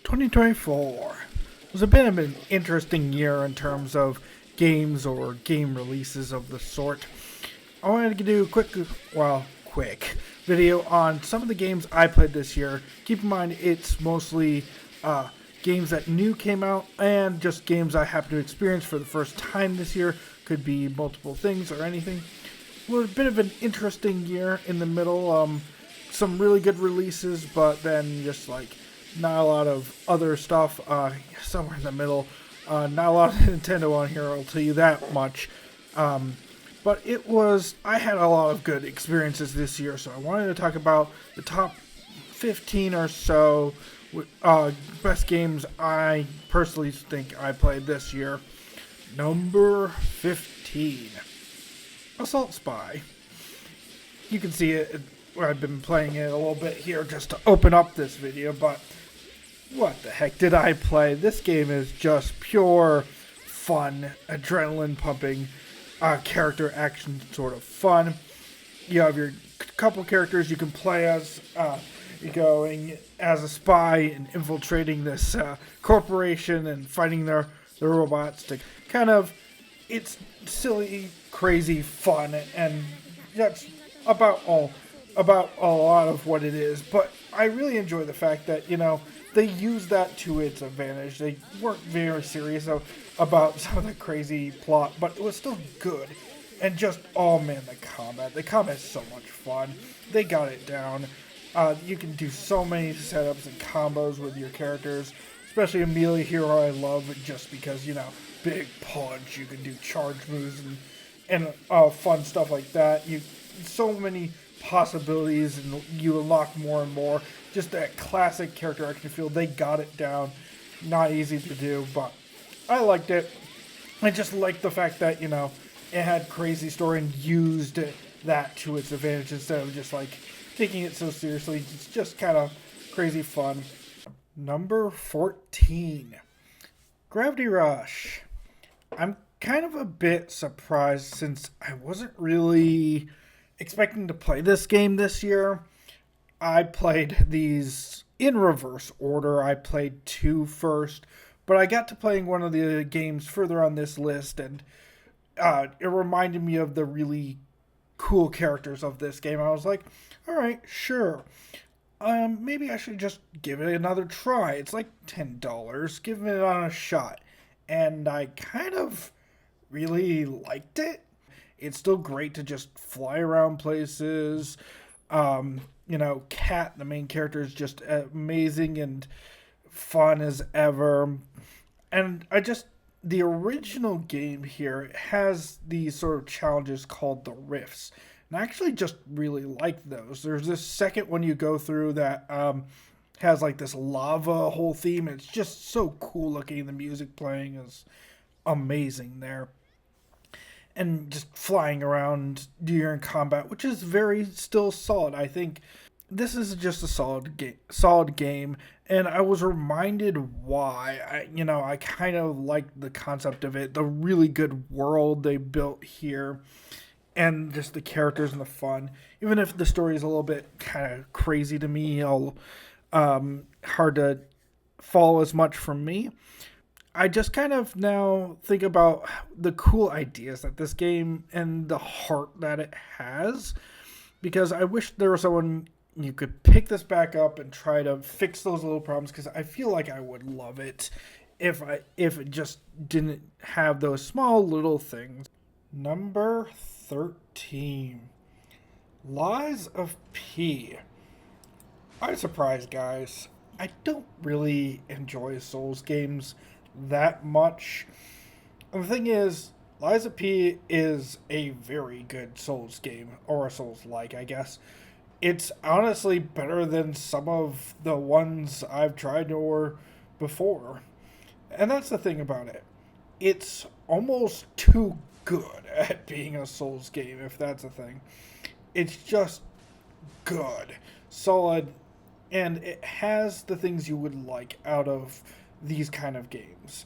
2024 was a bit of an interesting year in terms of games or game releases of the sort. I wanted to do a quick video on some of the games I played this year. Keep in mind it's mostly games that new came out and just games I happened to experience for the first time this year. Could be multiple things or anything. It was a bit of an interesting year in the middle. Some really good releases, but then just like not a lot of other stuff somewhere in the middle. Not a lot of Nintendo on here, I'll tell you that much. But I had a lot of good experiences this year, so I wanted to talk about the top 15 or so best games I personally think I played this year. Number 15, Assault Spy. You can see it. I've been playing it a little bit here just to open up this video, but what the heck did I play? This game is just pure fun, adrenaline pumping, character action sort of fun. You have your couple characters you can play as. You're going as a spy and infiltrating this corporation and fighting the robots to it's silly, crazy fun, and that's about a lot of what it is. But I really enjoy the fact that, they use that to its advantage. They weren't very serious about some of the crazy plot, but it was still good. And just, oh man, the combat is so much fun. They got it down. You can do so many setups and combos with your characters, especially Amelia here, I love just because, big punch, you can do charge moves and fun stuff like that. So many possibilities, and you unlock more and more. Just that classic character action feel. They got it down. Not easy to do, but I liked it. I just liked the fact that, it had crazy story and used that to its advantage instead of just like taking it so seriously. It's just kind of crazy fun. Number 14, Gravity Rush. I'm kind of a bit surprised since I wasn't really expecting to play this game this year. I played these in reverse order. I played 2 first, but I got to playing one of the games further on this list, and it reminded me of the really cool characters of this game. I was like, alright, sure. Maybe I should just give it another try. It's like $10. Give it on a shot. And I kind of really liked it. It's still great to just fly around places. Kat, the main character, is just amazing and fun as ever. And the original game here has these sort of challenges called the rifts. And I actually just really like those. There's this second one you go through that has like this lava whole theme. It's just so cool looking. The music playing is amazing there. And just flying around during combat, which is very still solid. I think this is just a solid game, and I was reminded why. I kind of like the concept of it, the really good world they built here, and just the characters and the fun. Even if the story is a little bit kind of crazy to me, hard to follow as much from me. I just kind of now think about the cool ideas that this game and the heart that it has, because I wish there was someone you could pick this back up and try to fix those little problems, because I feel like I would love it if it just didn't have those small little things. Number 13, Lies of P. I'm surprised, guys. I don't really enjoy Souls games that much. And the thing is, Lies of P is a very good Souls game, or a Souls-like, I guess. It's honestly better than some of the ones I've tried or before. And that's the thing about it. It's almost too good at being a Souls game, if that's a thing. It's just good, solid, and it has the things you would like out of these kind of games,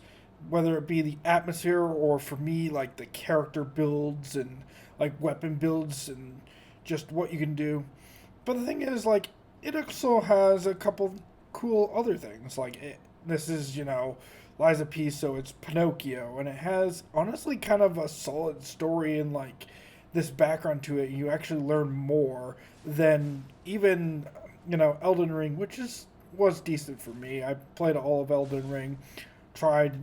whether it be the atmosphere or, for me, like the character builds and like weapon builds and just what you can do. But the thing is, like, it also has a couple cool other things. Like, This is, Liza P, so it's Pinocchio, and it has honestly kind of a solid story and like this background to it. You actually learn more than even, Elden Ring, which was decent for me. I played all of Elden Ring, tried,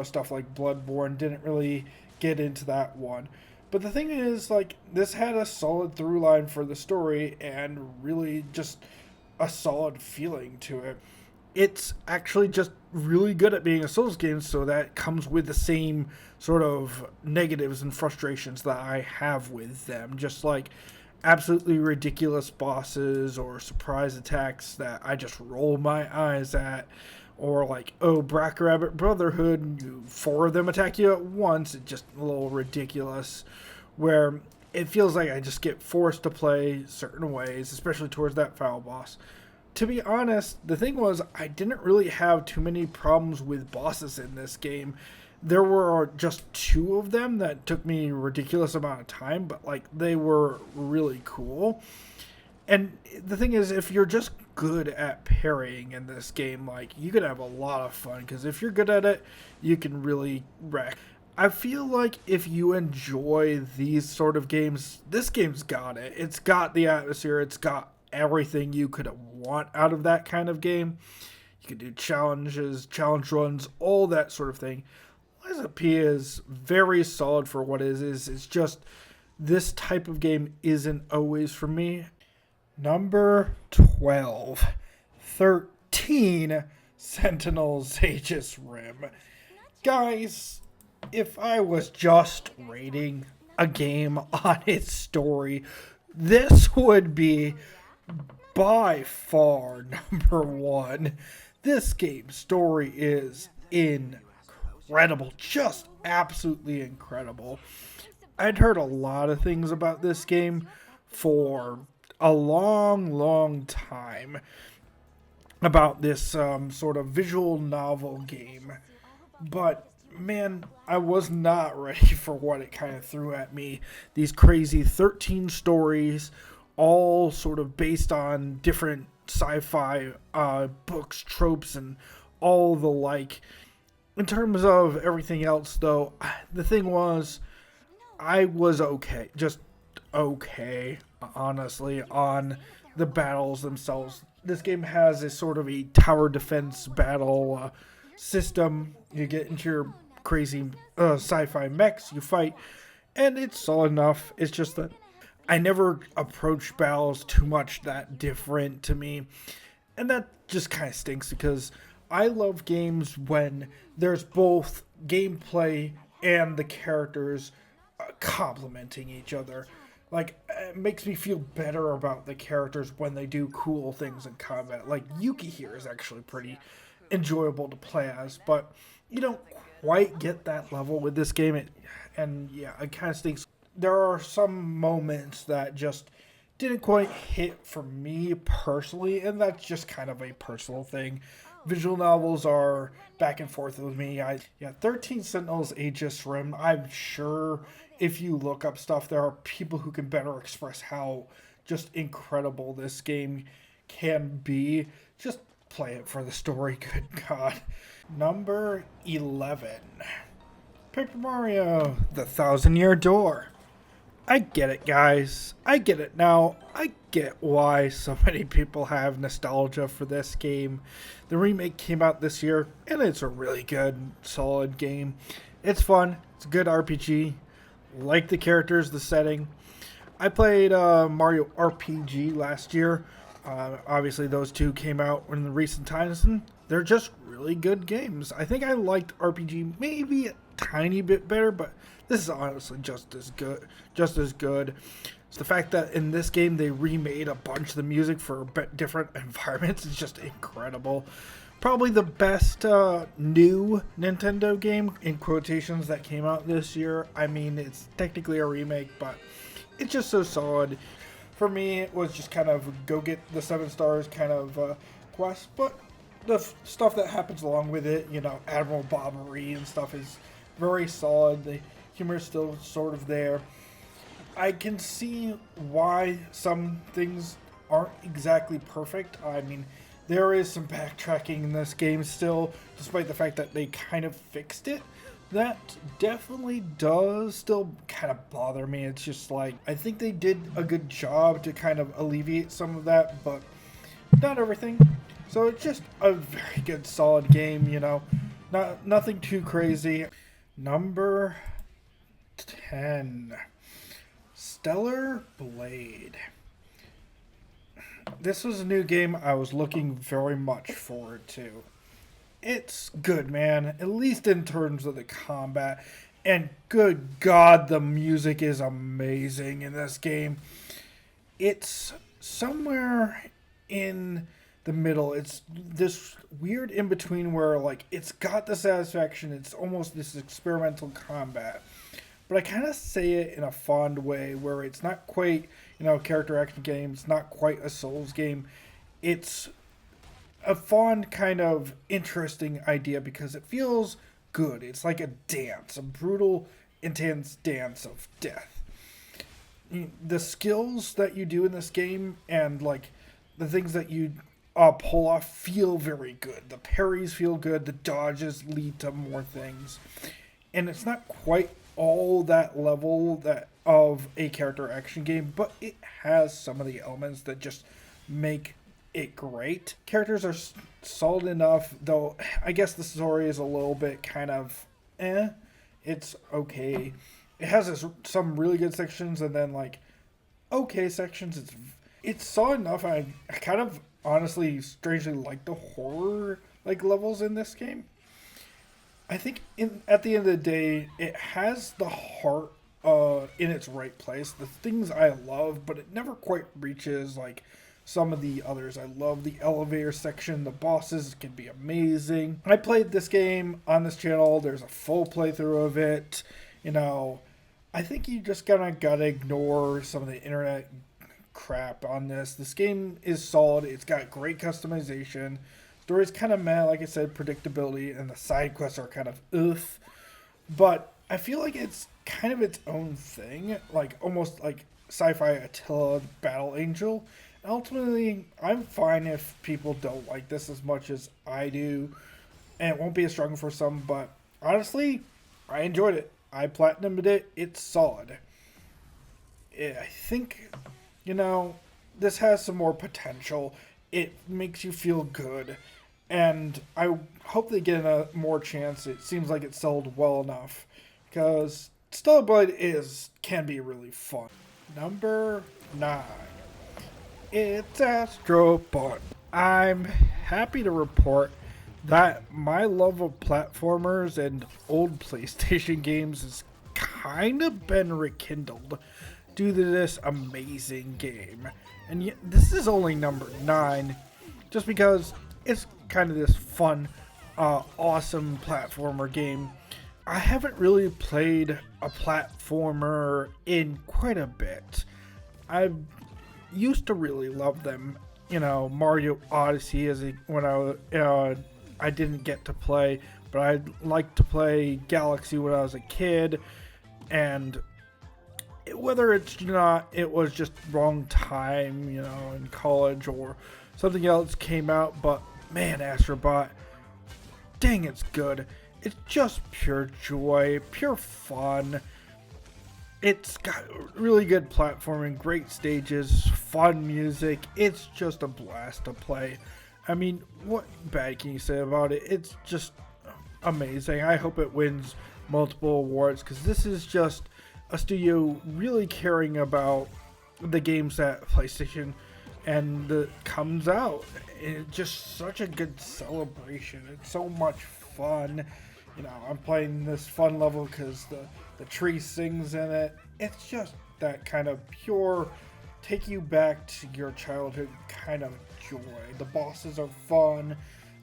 stuff like Bloodborne, didn't really get into that one. But the thing is, like, this had a solid through line for the story and really just a solid feeling to it. It's actually just really good at being a Souls game, so that comes with the same sort of negatives and frustrations that I have with them. Just like absolutely ridiculous bosses or surprise attacks that I just roll my eyes at. Or like, oh, Brack Rabbit Brotherhood, four of them attack you at once. It's just a little ridiculous. Where it feels like I just get forced to play certain ways, especially towards that final boss. To be honest, the thing was, I didn't really have too many problems with bosses in this game. There were just two of them that took me a ridiculous amount of time, but like they were really cool. And the thing is, if you're just good at parrying in this game, like you could have a lot of fun, because if you're good at it, you can really wreck. I feel like if you enjoy these sort of games, this game's got it. It's got the atmosphere, it's got everything you could want out of that kind of game. You could do challenges, challenge runs, all that sort of thing. Liza P is very solid for what it is. It's just this type of game isn't always for me. Number 12. 13 Sentinels Aegis Rim. Guys, if I was just rating a game on its story, this would be by far number one. This game's story is incredible, just absolutely incredible. I'd heard a lot of things about this game for a long time about this sort of visual novel game, but man, I was not ready for what it kind of threw at me. These crazy 13 stories, all sort of based on different sci-fi books, tropes, and all the like. In terms of everything else, though, the thing was, I was okay. Just okay, honestly, on the battles themselves. This game has a sort of a tower defense battle system. You get into your crazy sci-fi mechs, you fight, and it's solid enough. It's just that I never approach battles too much that different to me, and that just kind of stinks, because I love games when there's both gameplay and the characters complementing each other. Like, it makes me feel better about the characters when they do cool things in combat. Like, Yuki here is actually pretty enjoyable to play as, but you don't quite get that level with this game. And yeah, it kind of stinks. There are some moments that just didn't quite hit for me personally, and that's just kind of a personal thing. Visual novels are back and forth with me. 13 Sentinels Aegis Rim. I'm sure if you look up stuff, there are people who can better express how just incredible this game can be. Just play it for the story, good God. Number 11. Paper Mario, The Thousand-Year Door. I get it, guys. I get it now. I get why so many people have nostalgia for this game. The remake came out this year, and it's a really good, solid game. It's fun. It's a good RPG. Like the characters, the setting. I played Mario RPG last year. Obviously, those two came out in the recent times, and they're just really good games. I think I liked RPG maybe a tiny bit better, but this is honestly just as good. It's the fact that in this game they remade a bunch of the music for different environments is just incredible. Probably the best new Nintendo game, in quotations, that came out this year. I mean, it's technically a remake, but it's just so solid. For me, it was just kind of go get the 7 stars kind of quest, but the stuff that happens along with it, Admiral Bobbery and stuff, is very solid. The humor is still sort of there. I can see why some things aren't exactly perfect. I mean, There is some backtracking in this game still, despite the fact that they kind of fixed it. That definitely does still kind of bother me. It's just like, I think they did a good job to kind of alleviate some of that, but not everything. So it's just a very good, solid game, you know. Nothing too crazy. Number 10. Stellar Blade. This was a new game I was looking very much forward to. It's good, man, at least in terms of the combat. And good God, the music is amazing in this game. It's somewhere in the middle. It's this weird in between where, like, it's got the satisfaction. It's almost this experimental combat. But I kind of say it in a fond way where it's not quite, you know, a character action game. It's not quite a Souls game. It's a fond kind of interesting idea because it feels good. It's like a dance, a brutal, intense dance of death. The skills that you do in this game and like the things that you pull off feel very good. The parries feel good. The dodges lead to more things, and it's not quite all that level that of a character action game, but it has some of the elements that just make it great. Characters are solid enough, though I guess the story is a little bit kind of it's okay. It has some really good sections and then like okay sections. It's solid enough. I kind of honestly strangely like the horror like levels in this game. I think at the end of the day, it has the heart in its right place. The things I love, but it never quite reaches like some of the others. I love the elevator section. The bosses can be amazing. I played this game on this channel. There's a full playthrough of it. You know, I think you just gotta ignore some of the internet crap on this. This game is solid. It's got great customization. Story's kind of meh, like I said, predictability, and the side quests are kind of oof. But I feel like it's kind of its own thing, like almost like sci-fi Attila Battle Angel. And ultimately, I'm fine if people don't like this as much as I do, and it won't be a struggle for some, but honestly, I enjoyed it. I platinumed it. It's solid. I think, you know, this has some more potential. It makes you feel good, and I hope they get a more chance. It seems like it sold well enough, because Stellar Blade can be really fun. Number 9. It's Astrobot. I'm happy to report that my love of platformers and old PlayStation games has kind of been rekindled due to this amazing game. And yet, this is only number 9, just because it's kind of this fun, awesome platformer game. I haven't really played a platformer in quite a bit. I used to really love them. You know, Mario Odyssey when I didn't get to play, but I liked to play Galaxy when I was a kid, and whether it's not, it was just wrong time, you know, in college or something else came out, but man, Astrobot, dang, it's good. It's just pure joy, pure fun. It's got really good platforming, great stages, fun music. It's just a blast to play. I mean, what bad can you say about it? It's just amazing. I hope it wins multiple awards, because this is just a studio really caring about the games that PlayStation and comes out. It's just such a good celebration. It's so much fun. You know, I'm playing this fun level because the tree sings in it. It's just that kind of pure, take you back to your childhood kind of joy. The bosses are fun.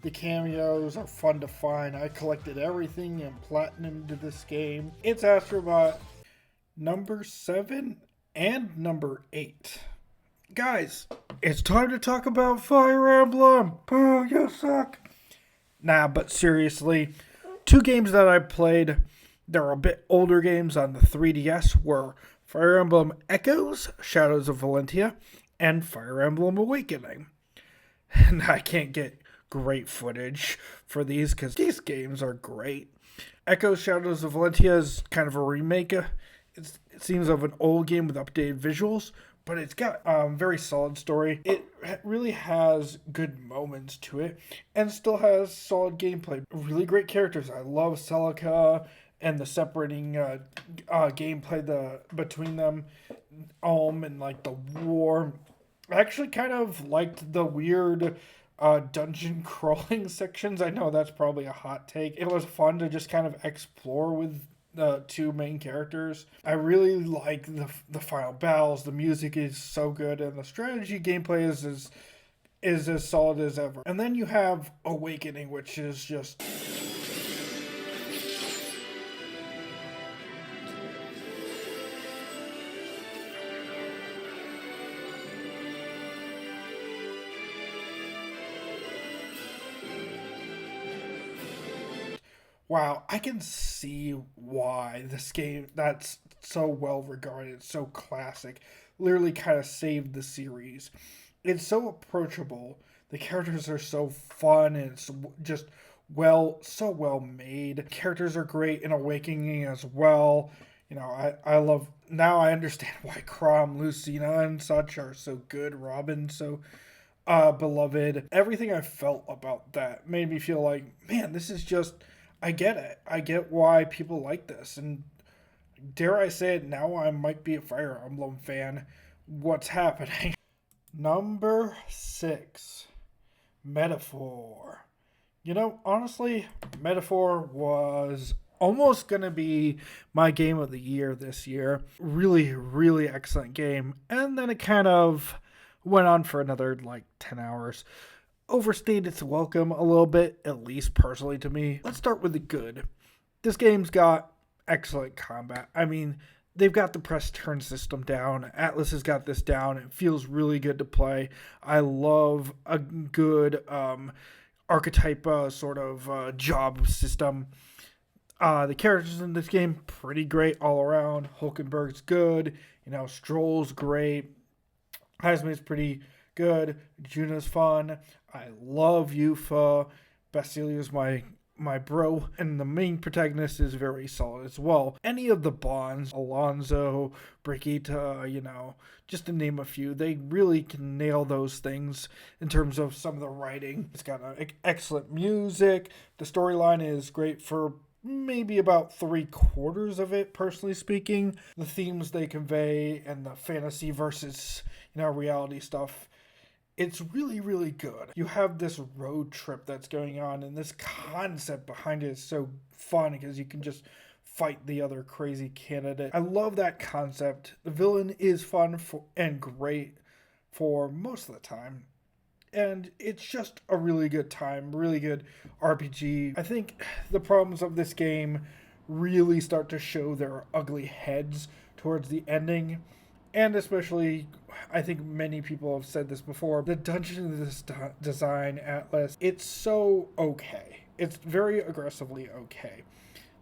The cameos are fun to find. I collected everything and platinumed to this game. It's Astrobot. Number 7 and number 8. Guys, it's time to talk about Fire Emblem. Boo, you suck. Nah, but seriously, 2 games that I played, they're a bit older games on the 3DS, were Fire Emblem Echoes, Shadows of Valentia, and Fire Emblem Awakening. and I can't get great footage for these because these games are great. Echo Shadows of Valentia is kind of a remake. It seems of an old game with updated visuals, but it's got a very solid story. It really has good moments to it, and still has solid gameplay. Really great characters. I love Celica and the separating gameplay between them, and like the war. I actually kind of liked the weird dungeon crawling sections. I know that's probably a hot take. It was fun to just kind of explore with the two main characters. I really like the final battles. The music is so good, and the strategy gameplay is as solid as ever. And then you have Awakening, which is just wow, I can see why this game that's so well regarded, so classic, literally kind of saved the series. It's so approachable. The characters are so fun and it's just so well made. Characters are great in Awakening as well. I love now I understand why Crom, Lucina, and such are so good. Robin so beloved. Everything I felt about that made me feel like, man, this is just I get it. I get why people like this. And dare I say it now, I might be a Fire Emblem fan. What's happening? Number 6, Metaphor. Honestly, Metaphor was almost going to be my game of the year this year. Really, really excellent game. And then it kind of went on for another 10 hours. Overstayed its welcome a little bit, at least personally to me. Let's start with the good. This game's got excellent combat. I mean, they've got the press turn system down. Atlas has got this down. It feels really good to play. I love a good archetype sort of job system. The characters in this game, pretty great all around. Hulkenberg's good. Stroll's great. Heisman's pretty good. Juna's fun. I love Yufa. Basilia's my bro, and the main protagonist is very solid as well. Any of the bonds, Alonso, Brigitte, just to name a few, they really can nail those things in terms of some of the writing. It's got excellent music. The storyline is great for maybe about 3/4 of it, personally speaking. The themes they convey and the fantasy versus reality stuff, it's really, really good. You have this road trip that's going on, and this concept behind it is so fun because you can just fight the other crazy candidate. I love that concept. The villain is fun and great for most of the time. And it's just a really good time, really good RPG. I think the problems of this game really start to show their ugly heads towards the ending. And especially, I think many people have said this before, the dungeon design, Atlas, it's so okay. It's very aggressively okay.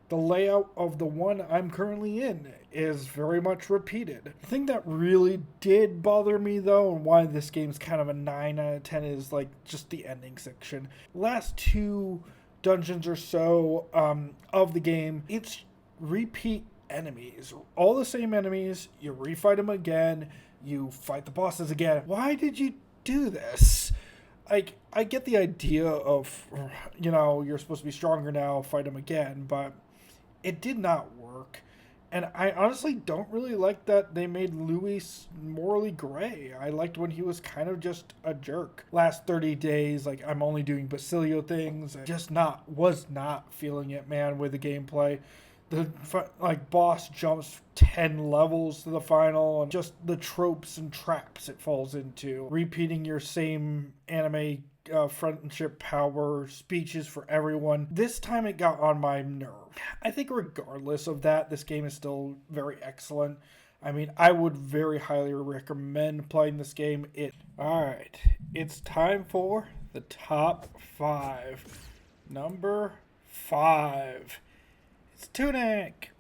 The layout of the one I'm currently in is very much repeated. The thing that really did bother me, though, and why this game's kind of a 9 out of 10 is just the ending section. Last 2 dungeons or so of the game, it's repeat enemies, all the same enemies. You refight them again, you fight the bosses again. Why did you do this? I get the idea of you're supposed to be stronger now, fight them again, but it did not work. And I honestly don't really like that they made Louis morally gray. I liked when he was kind of just a jerk. Last 30 days, I'm only doing Basilio things. Was not feeling it, man, with the gameplay. The boss jumps 10 levels to the final, and just the tropes and traps it falls into. Repeating your same anime friendship power speeches for everyone. This time it got on my nerve. I think regardless of that, this game is still very excellent. I mean, I would very highly recommend playing this game. Alright, it's time for the top 5. Number 5. It's Tunic.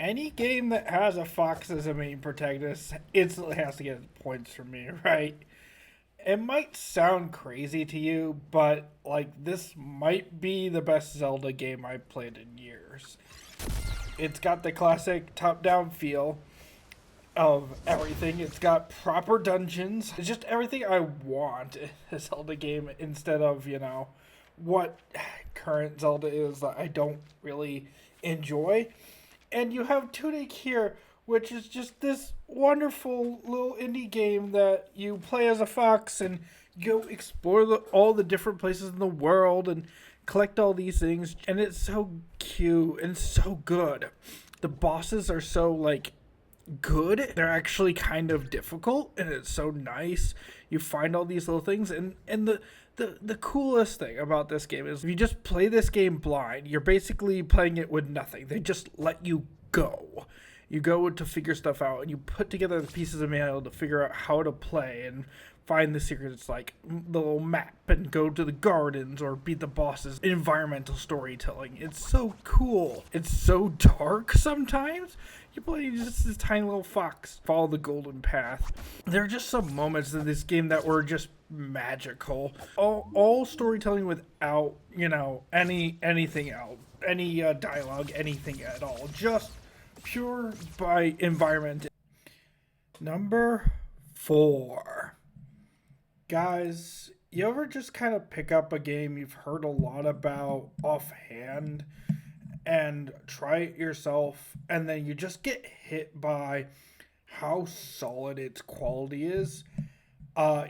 Any game that has a fox as a main protagonist, it has to get points from me, right? It might sound crazy to you, but like this might be the best Zelda game I've played in years. It's got the classic top-down feel of everything. It's got proper dungeons. It's just everything I want in a Zelda game instead of, what current Zelda is that I don't really enjoy. And you have Tunic here, which is just this wonderful little indie game that you play as a fox and go explore all the different places in the world and collect all these things. And it's so cute and so good. The bosses are so, good. They're actually kind of difficult, and it's so nice. You find all these little things, and the coolest thing about this game is if you just play this game blind, you're basically playing it with nothing. They just let you go. You go to figure stuff out, and you put together the pieces of manual to figure out how to play and find the secrets, like the little map, and go to the gardens or beat the bosses. Environmental storytelling. It's so cool. It's so dark sometimes. You play just this tiny little fox, follow the golden path. There are just some moments in this game that were just magical. All storytelling without, anything else, any dialogue, anything at all. Just pure by environment. Number 4. Guys, you ever just kind of pick up a game you've heard a lot about offhand and try it yourself, and then you just get hit by how solid its quality is?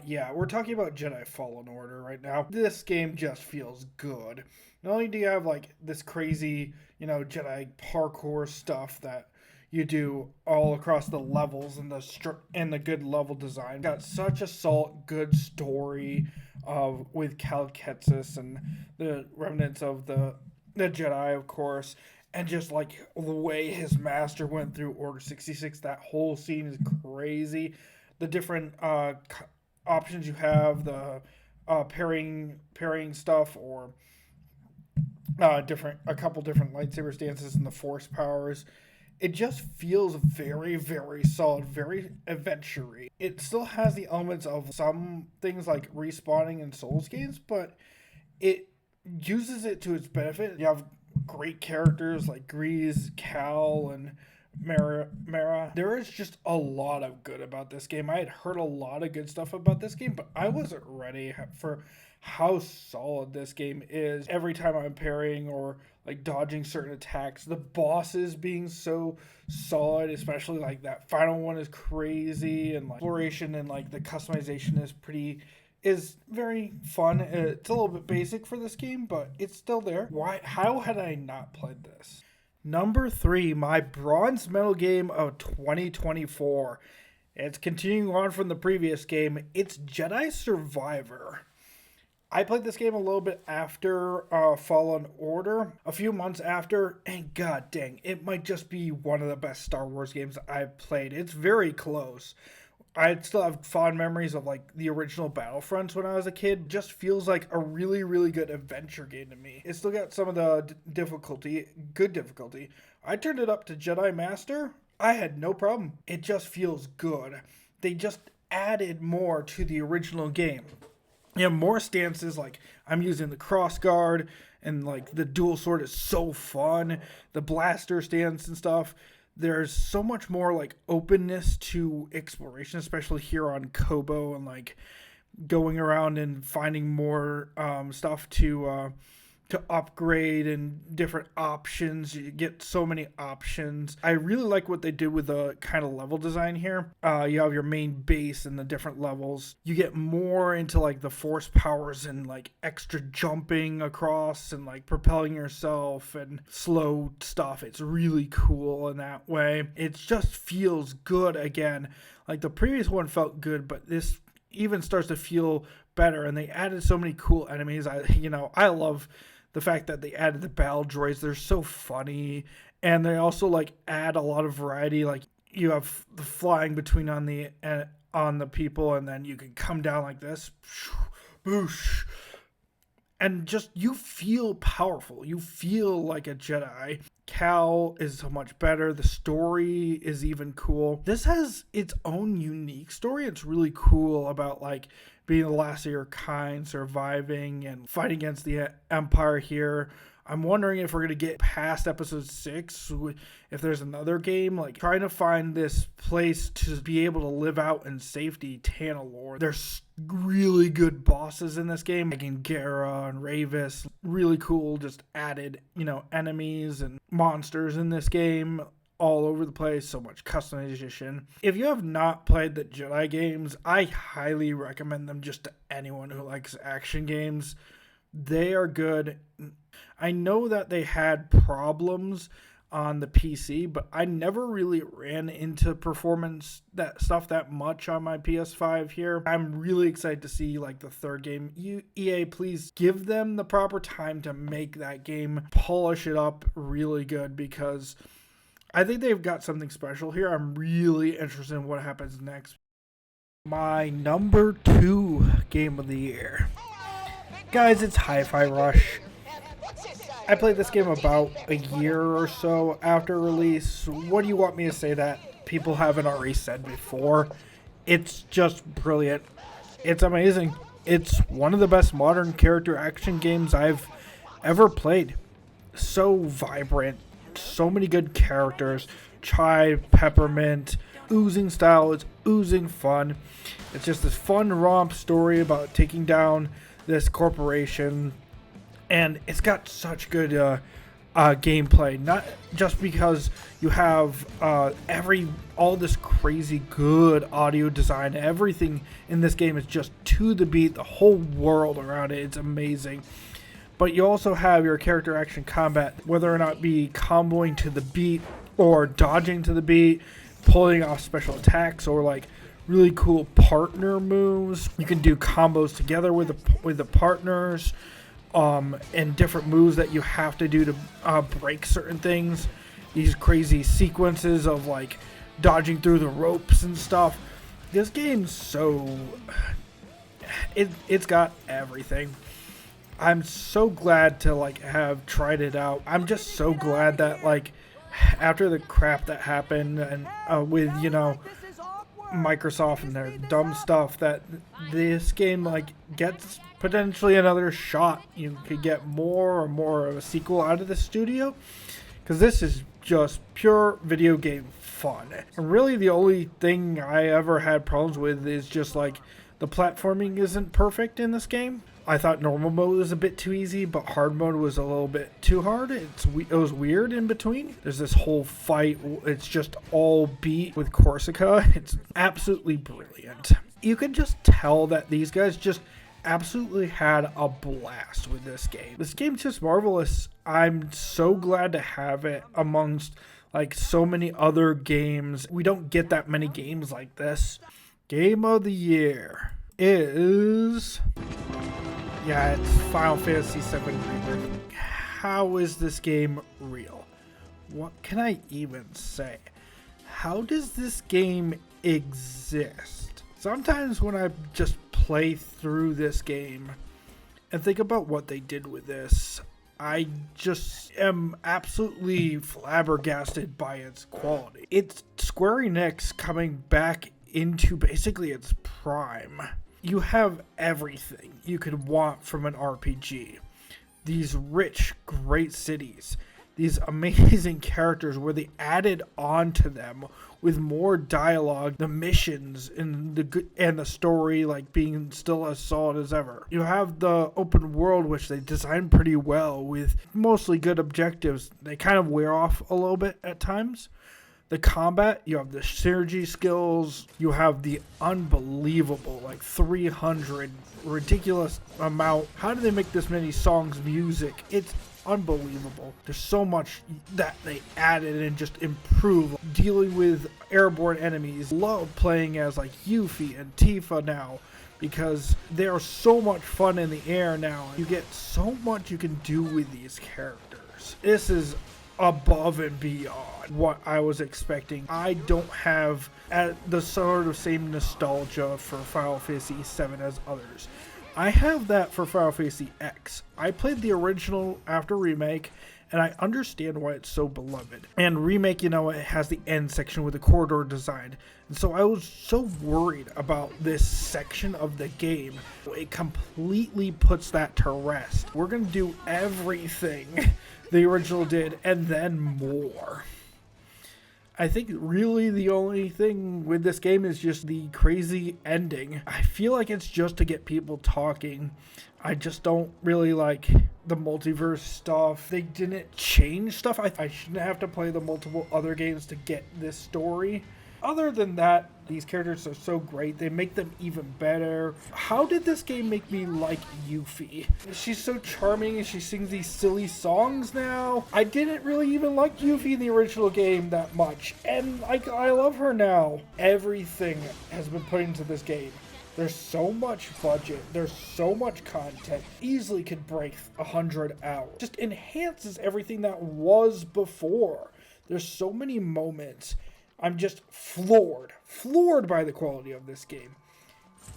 Yeah, we're talking about Jedi Fallen Order right now. This game just feels good. Not only do you have this crazy, Jedi parkour stuff that you do all across the levels and the good level design. Got such a solid, good story with Cal Kestis and the remnants of the Jedi, of course, and just the way his master went through Order 66. That whole scene is crazy. The different options you have, the parrying stuff, or a couple different lightsaber stances and the force powers. It just feels very, very solid, very adventure-y. It still has the elements of some things like respawning in Souls games, but it uses it to its benefit. You have great characters like Grease, Cal, and Mara. There is just a lot of good about this game. I had heard a lot of good stuff about this game, but I wasn't ready for how solid this game is. Every time I'm parrying or dodging certain attacks, the bosses being so solid, especially that final one is crazy, and exploration and the customization is very fun. It's a little bit basic for this game, but it's still there. How had I not played this? Number 3, my bronze medal game of 2024. It's continuing on from the previous game. It's Jedi Survivor. I played this game a little bit after Fallen Order, a few months after, and god dang, it might just be one of the best Star Wars games I've played. It's very close. I still have fond memories of the original Battlefronts when I was a kid. Just feels like a really, really good adventure game to me. It's still got some of the good difficulty. I turned it up to Jedi Master. I had no problem. It just feels good. They just added more to the original game. More stances, I'm using the crossguard, and the dual sword is so fun. The blaster stance and stuff. There's so much more openness to exploration, especially here on Kobo, and going around and finding more stuff to upgrade and different options. You get so many options. I really like what they did with the kind of level design here. You have your main base and the different levels. You get more into the force powers and extra jumping across and propelling yourself and slow stuff. It's really cool in that way. It just feels good again. The previous one felt good, but this even starts to feel better, and they added so many cool enemies. I love the fact that they added the battle droids. They're so funny, and they also add a lot of variety. You have the flying between on the people, and then you can come down like this, boosh, and just you feel powerful. You feel like a Jedi. Cal is so much better. The story is even cool. This has its own unique story. It's really cool about being the last of your kind, surviving and fighting against the Empire here. I'm wondering if we're going to get past episode 6, if there's another game, like trying to find this place to be able to live out in safety, Tanalorr. There's really good bosses in this game, like Ingara and Ravis. Really cool, just added, enemies and monsters in this game all over the place, so much customization. If you have not played the Jedi games, I highly recommend them just to anyone who likes action games. They are good. I know that they had problems on the PC, but I never really ran into performance that much on my PS5 here. I'm really excited to see like the third game. EA, please give them the proper time to make that game, polish it up really good, because I think they've got something special here. I'm really interested in what happens next. My number 2 game of the year. Guys, it's Hi-Fi Rush. I played this game about a year or so after release. What do you want me to say that people haven't already said before? It's just brilliant. It's amazing. It's one of the best modern character action games I've ever played. So vibrant. So many good characters. Chai, Peppermint, oozing style. It's oozing fun. It's just this fun romp story about taking down this corporation. And it's got such good gameplay, not just because you have all this crazy good audio design. Everything in this game is just to the beat. The whole world around it, it's amazing. But you also have your character action combat, whether or not be comboing to the beat or dodging to the beat, pulling off special attacks, or like really cool partner moves. You can do combos together with the partners. And different moves that you have to do to break certain things. These crazy sequences of like dodging through the ropes and stuff. This game's so... It's got everything. I'm so glad to like have tried it out. I'm just so glad that like after the crap that happened and with Microsoft and their dumb stuff, that this game like gets potentially another shot. You could get more of a sequel out of the studio, because this is just pure video game fun. And really the only thing I ever had problems with is just like the platforming isn't perfect in this game. I thought normal mode was a bit too easy, but hard mode was a little bit too hard. It was weird in between. There's this whole fight. It's just all beat with Corsica. It's absolutely brilliant. You can just tell that these guys just absolutely had a blast with this game. This game's just marvelous. I'm so glad to have it amongst like so many other games. We don't get that many games like this. Game of the year is... yeah, it's Final Fantasy VII Rebirth. How is this game real? What can I even say? How does this game exist? Sometimes when I just play through this game and think about what they did with this, I just am absolutely flabbergasted by its quality. It's Square Enix coming back into basically its prime. You have everything you could want from an RPG. These rich, great cities. These amazing characters where they added on to them with more dialogue, the missions and the story like being still as solid as ever. You have the open world, which they designed pretty well with mostly good objectives. They kind of wear off a little bit at times. The combat, you have the synergy skills, you have the unbelievable, like 300 ridiculous amount. How do they make this many songs, music? It's unbelievable. There's so much that they added and just improved. Dealing with airborne enemies. Love playing as like Yuffie and Tifa now, because they are so much fun in the air now. You get so much you can do with these characters. This is above and beyond what I was expecting. I don't have the sort of same nostalgia for Final Fantasy VII as others, I have that for Final Fantasy X. I played the original after remake, and I understand why it's so beloved. And remake, you know, it has the end section with the corridor design. And so I was so worried about this section of the game. It completely puts that to rest. We're going to do everything the original did, and then more. I think really the only thing with this game is just the crazy ending. I feel like it's just to get people talking. I just don't really like the multiverse stuff. They didn't change stuff. I shouldn't have to play the multiple other games to get this story. Other than that, these characters are so great. They make them even better. How did this game make me like Yuffie? She's so charming and she sings these silly songs now. I didn't really even like Yuffie in the original game that much. And I love her now. Everything has been put into this game. There's so much budget. There's so much content. Easily could break 100 hours. Just enhances everything that was before. There's so many moments. I'm just floored by the quality of this game.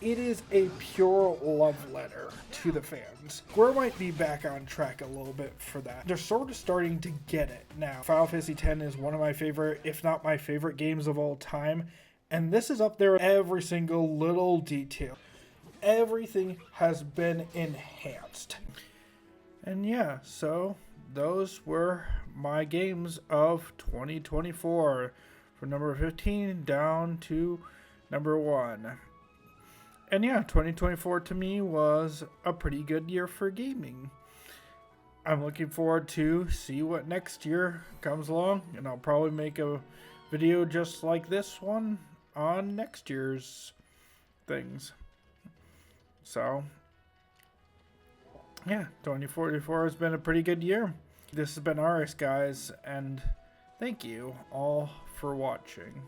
It is a pure love letter to the fans. Square might be back on track a little bit for that. They're sort of starting to get it now. Final Fantasy X is one of my favorite, if not my favorite games of all time. And this is up there in every single little detail. Everything has been enhanced. And yeah, so those were my games of 2024. From number 15 down to number 1. And yeah, 2024 to me was a pretty good year for gaming. I'm looking forward to see what next year comes along, and I'll probably make a video just like this one on next year's things. So yeah, 2044 has been a pretty good year. This has been Aris, guys, and thank you all for watching.